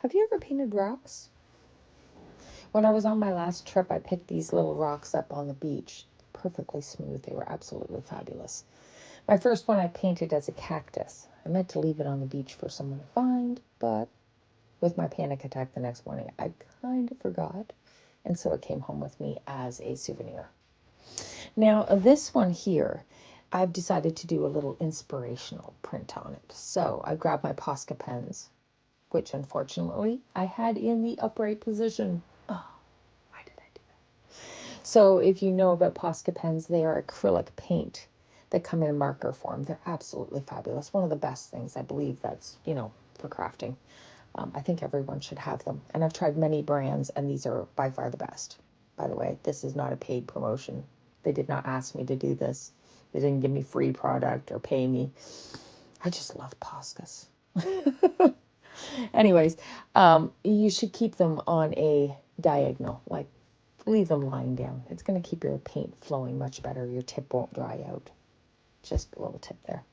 Have you ever painted rocks? When I was on my last trip, I picked these little rocks up on the beach. Perfectly smooth. They were absolutely fabulous. My first one I painted as a cactus. I meant to leave it on the beach for someone to find, but with my panic attack the next morning, I kind of forgot. And so it came home with me as a souvenir. Now, this one here, I've decided to do a little inspirational print on it. So I grabbed my Posca pens, which unfortunately I had in the upright position. Oh, why did I do that? So if you know about Posca pens, they are acrylic paint that come in marker form. They're absolutely fabulous. One of the best things, I believe, that's, for crafting. I think everyone should have them. And I've tried many brands, and these are by far the best. By the way, this is not a paid promotion. They did not ask me to do this. They didn't give me free product or pay me. I just love Poscas. Anyways, you should keep them on a diagonal, like leave them lying down. It's going to keep your paint flowing much better. Your tip won't dry out. Just a little tip there.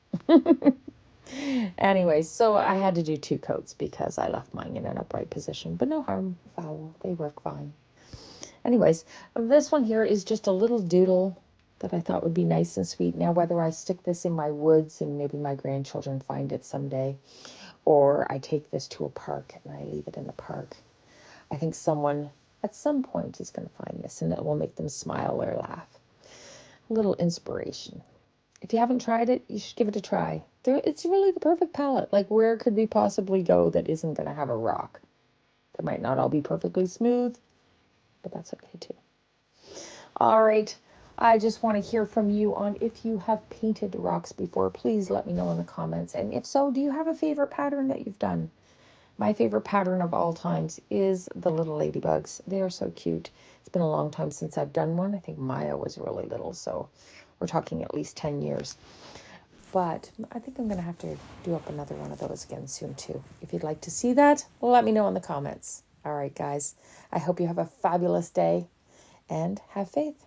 Anyways, so I had to do 2 coats because I left mine in an upright position, but no harm, foul. They work fine. Anyways, this one here is just a little doodle that I thought would be nice and sweet. Now, whether I stick this in my woods and maybe my grandchildren find it someday, or I take this to a park and I leave it in the park, I think someone at some point is going to find this and it will make them smile or laugh. A little inspiration. If you haven't tried it, you should give it a try. It's really the perfect palette. Like, where could we possibly go that isn't going to have a rock? They might not all be perfectly smooth, but that's okay too. All right. I just want to hear from you on if you have painted rocks before. Please let me know in the comments. And if so, do you have a favorite pattern that you've done? My favorite pattern of all times is the little ladybugs. They are so cute. It's been a long time since I've done one. I think Maya was really little, so we're talking at least 10 years. But I think I'm going to have to do up another one of those again soon too. If you'd like to see that, let me know in the comments. All right, guys. I hope you have a fabulous day and have faith.